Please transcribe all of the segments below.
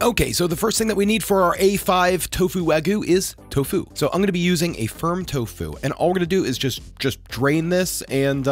Okay, so the first thing that we need for our A5 Tofu Wagyu is tofu. So I'm going to be using a firm tofu, and all we're going to do is just drain this and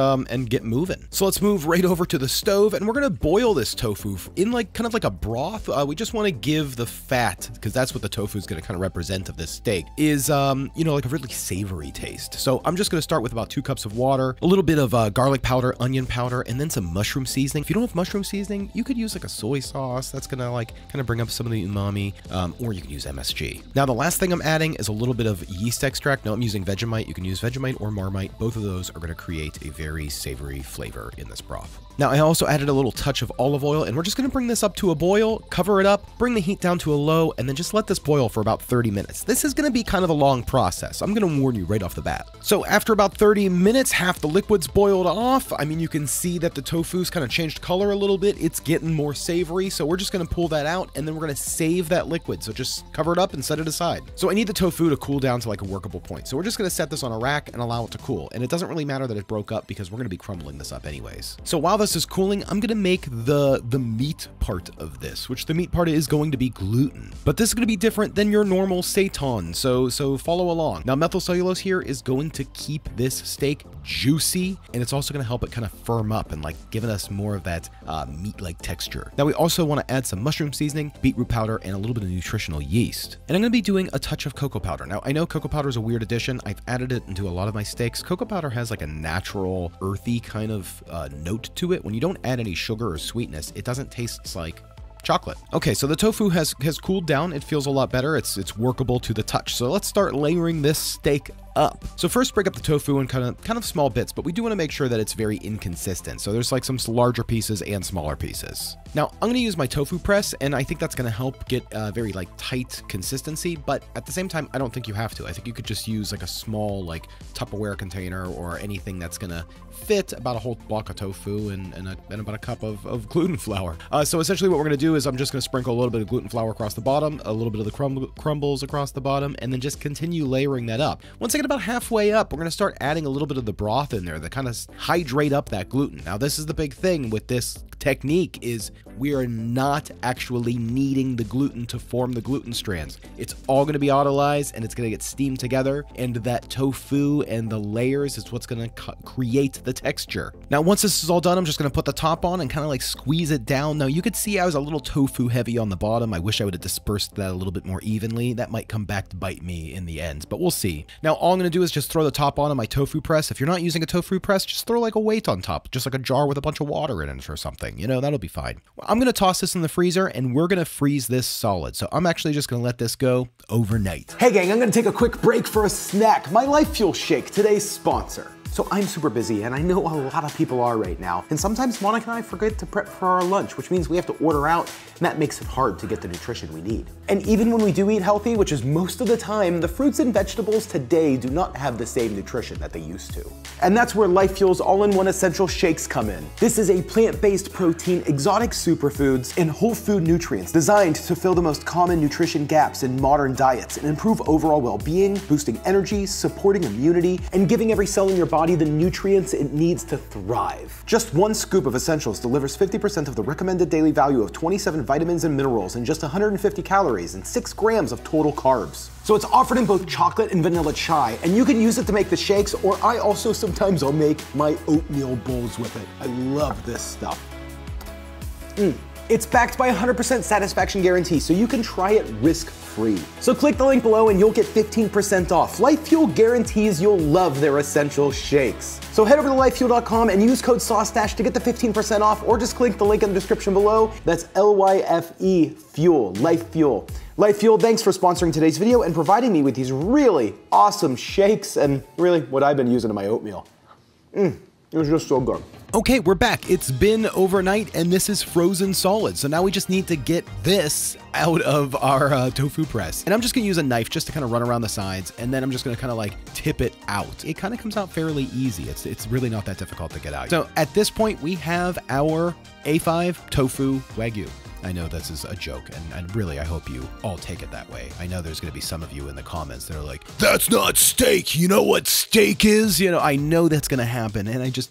get moving. So let's move right over to the stove, and we're going to boil this tofu in kind of like a broth. We just want to give the fat, because that's what the tofu is going to kind of represent of this steak, is like a really savory taste. So I'm just going to start with about 2 cups of water, a little bit of garlic powder, onion powder, and then some mushroom seasoning. If you don't have mushroom seasoning, you could use like a soy sauce. That's going to kind of bring up some of the umami, or you can use MSG. Now, the last thing I'm adding is a little bit of yeast extract. Now I'm using Vegemite. You can use Vegemite or Marmite. Both of those are going to create a very savory flavor in this broth. Now, I also added a little touch of olive oil, and we're just going to bring this up to a boil, cover it up, bring the heat down to a low, and then just let this boil for about 30 minutes. This is going to be kind of a long process. I'm going to warn you right off the bat. So after about 30 minutes, half the liquid's boiled off. I mean, you can see that the tofu's kind of changed color a little bit. It's getting more savory, so we're just going to pull that out, and then we're going to save that liquid. So just cover it up and set it aside. So I need the tofu to cool down to like a workable point. So we're just going to set this on a rack and allow it to cool. And it doesn't really matter that it broke up because we're going to be crumbling this up anyways. So while this is cooling, I'm going to make the meat part of this, which the meat part is going to be gluten. But this is going to be different than your normal seitan. So follow along. Now, methylcellulose here is going to keep this steak juicy, and it's also going to help it kind of firm up and giving us more of that meat-like texture. Now, we also want to add some mushroom seasoning, beetroot powder, and a little bit of nutritional yeast. And I'm going to be doing a touch of cocoa powder. Now, I know cocoa powder is a weird addition. I've added it into a lot of my steaks. Cocoa powder has like a natural, earthy kind of note to it. When you don't add any sugar or sweetness, it doesn't taste like chocolate. Okay, so the tofu has cooled down. It feels a lot better. It's workable to the touch. So let's start layering this steak up. So first, break up the tofu in kind of small bits, but we do want to make sure that it's very inconsistent. So there's like some larger pieces and smaller pieces. Now I'm going to use my tofu press, and I think that's going to help get a very tight consistency, but at the same time, I don't think you have to. I think you could just use like a small Tupperware container or anything that's going to fit about a whole block of tofu and about a cup of gluten flour. So essentially what we're going to do is I'm just going to sprinkle a little bit of gluten flour across the bottom, a little bit of the crumbles across the bottom, and then just continue layering that up. Once I get about halfway up, we're going to start adding a little bit of the broth in there that kind of hydrate up that gluten. Now, this is the big thing with this technique is we are not actually kneading the gluten to form the gluten strands. It's all going to be autolyzed, and it's going to get steamed together, and that tofu and the layers is what's going to create the texture. Now, once this is all done, I'm just going to put the top on and kind of squeeze it down. Now, you could see I was a little tofu heavy on the bottom. I wish I would have dispersed that a little bit more evenly. That might come back to bite me in the end, but we'll see. Now, all I'm going to do is just throw the top on my tofu press. If you're not using a tofu press, just throw a weight on top, just like a jar with a bunch of water in it or something. That'll be fine. Well, I'm going to toss this in the freezer, and we're going to freeze this solid. So I'm actually just going to let this go overnight. Hey gang, I'm going to take a quick break for a snack. My Life Fuel Shake, today's sponsor. So I'm super busy, and I know a lot of people are right now. And sometimes Monica and I forget to prep for our lunch, which means we have to order out, and that makes it hard to get the nutrition we need. And even when we do eat healthy, which is most of the time, the fruits and vegetables today do not have the same nutrition that they used to. And that's where Life Fuel's all-in-one essential shakes come in. This is a plant-based protein, exotic superfoods, and whole food nutrients designed to fill the most common nutrition gaps in modern diets and improve overall well-being, boosting energy, supporting immunity, and giving every cell in your body the nutrients it needs to thrive. Just 1 scoop of essentials delivers 50% of the recommended daily value of 27 vitamins and minerals and just 150 calories and 6 grams of total carbs. So it's offered in both chocolate and vanilla chai, and you can use it to make the shakes, or I also sometimes I'll make my oatmeal bowls with it. I love this stuff. It's backed by a 100% satisfaction guarantee, so you can try it risk-free. So click the link below and you'll get 15% off. Life Fuel guarantees you'll love their essential shakes. So head over to lifefuel.com and use code Saucestache to get the 15% off, or just click the link in the description below. That's L-Y-F-E, Fuel, Life Fuel. Life Fuel, thanks for sponsoring today's video and providing me with these really awesome shakes and really what I've been using in my oatmeal. It was just so good. Okay, we're back. It's been overnight, and this is frozen solid. So now we just need to get this out of our tofu press. And I'm just gonna use a knife just to kind of run around the sides, and then I'm just gonna kind of tip it out. It kind of comes out fairly easy. It's really not that difficult to get out. So at this point, we have our A5 Tofu Wagyu. I know this is a joke, and really, I hope you all take it that way. I know there's going to be some of you in the comments that are like, that's not steak. You know what steak is? You know, I know that's going to happen, and I just,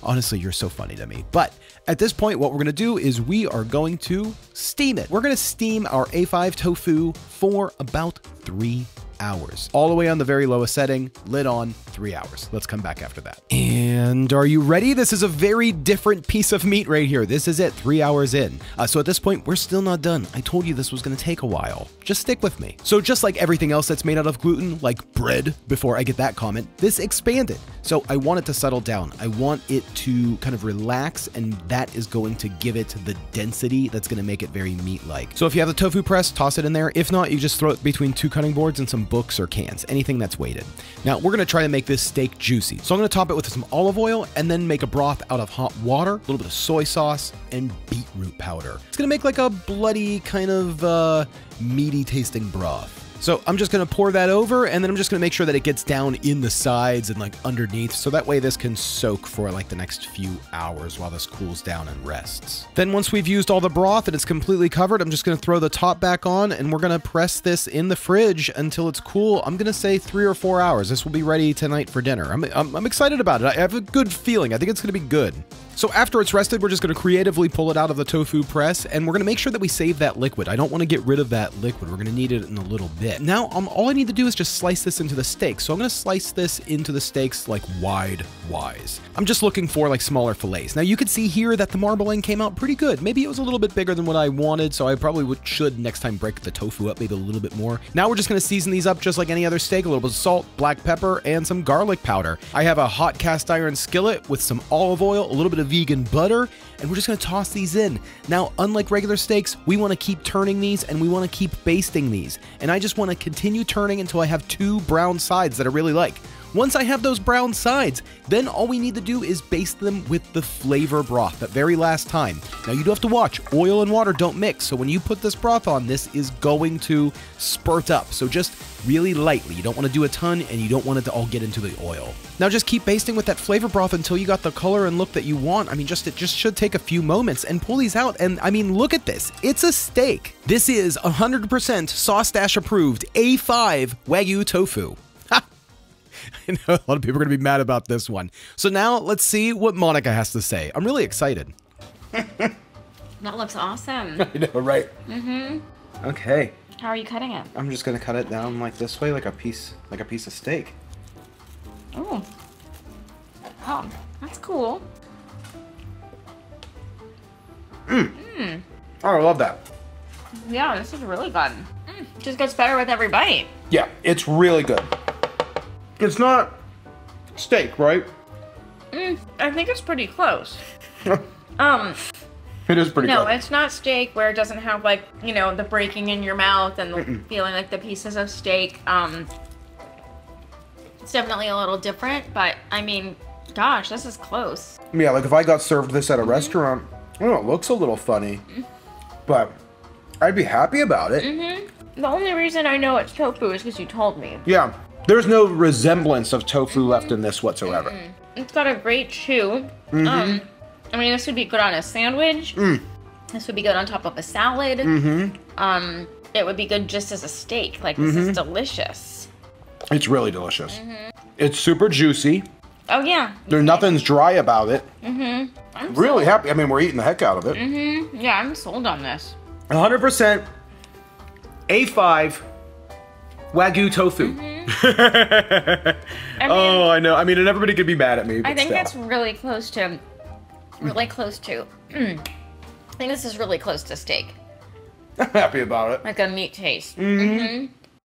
honestly, you're so funny to me. But at this point, what we're going to do is we are going to steam it. We're going to steam our A5 tofu for about 3 hours. All the way on the very lowest setting, lid on, 3 hours. Let's come back after that. And are you ready? This is a very different piece of meat right here. This is it, 3 hours in. So at this point, we're still not done. I told you this was going to take a while. Just stick with me. So just like everything else that's made out of gluten, like bread, before I get that comment, this expanded. So I want it to settle down. I want it to kind of relax, and that is going to give it the density that's going to make it very meat-like. So if you have the tofu press, toss it in there. If not, you just throw it between 2 cutting boards and some books or cans, anything that's weighted. Now we're going to try to make this steak juicy. So I'm going to top it with some olive oil and then make a broth out of hot water, a little bit of soy sauce, and beetroot powder. It's going to make like a bloody kind of meaty tasting broth. So I'm just going to pour that over, and then I'm just going to make sure that it gets down in the sides and like underneath, so that way this can soak for like the next few hours while this cools down and rests. Then once we've used all the broth and it's completely covered, I'm just going to throw the top back on, and we're going to press this in the fridge until it's cool. I'm going to say 3 or 4 hours. This will be ready tonight for dinner. I'm excited about it. I have a good feeling. I think it's going to be good. So after it's rested, we're just going to creatively pull it out of the tofu press, and we're going to make sure that we save that liquid. I don't want to get rid of that liquid. We're going to need it in a little bit. Now, all I need to do is just slice this into the steak. So I'm going to slice this into the steaks like wide-wise. I'm just looking for like smaller fillets. Now you can see here that the marbling came out pretty good. Maybe it was a little bit bigger than what I wanted, so I probably should next time break the tofu up maybe a little bit more. Now we're just going to season these up just like any other steak. A little bit of salt, black pepper, and some garlic powder. I have a hot cast iron skillet with some olive oil, a little bit of vegan butter, and we're just going to toss these in. Now, unlike regular steaks, we want to keep turning these, and we want to keep basting these. And I just want to continue turning until I have 2 brown sides that I really like. Once I have those brown sides, then all we need to do is baste them with the flavor broth, that very last time. Now you do have to watch, oil and water don't mix, so when you put this broth on, this is going to spurt up. So just really lightly. You don't want to do a ton, and you don't want it to all get into the oil. Now just keep basting with that flavor broth until you got the color and look that you want. I mean, it just should take a few moments, and pull these out, and I mean, look at this. It's a steak. This is 100% Saucestache approved A5 Wagyu tofu. I know a lot of people are going to be mad about this one. So now let's see what Monica has to say. I'm really excited. That looks awesome. I know, right? Mm-hmm. Okay. How are you cutting it? I'm just going to cut it down like this way, like a piece of steak. Oh. Oh, that's cool. Oh, I love that. Yeah, this is really good. Just gets better with every bite. Yeah, it's really good. It's not steak, right? I think it's pretty close. It is pretty No, good. it's not steak where it doesn't have like, you know, the breaking in your mouth and the feeling like the pieces of steak. It's definitely a little different, but I mean, gosh, this is close. Yeah, like if I got served this at a restaurant, I know it looks a little funny, but I'd be happy about it. The only reason I know it's tofu is because you told me. Yeah, there's no resemblance of tofu left in this whatsoever. It's got a great chew. I mean, this would be good on a sandwich. This would be good on top of a salad. It would be good just as a steak. Like, this is delicious. It's really delicious. It's super juicy. Oh, yeah. Nothing's dry about it. I'm Really happy. I mean, we're eating the heck out of it. Yeah, I'm sold on this. 100% A5 Wagyu tofu. I mean, Oh, I know. I mean, and everybody could be mad at me, but I think still. that's really close to, I think this is really close to steak. I'm happy about it. Like a meat taste.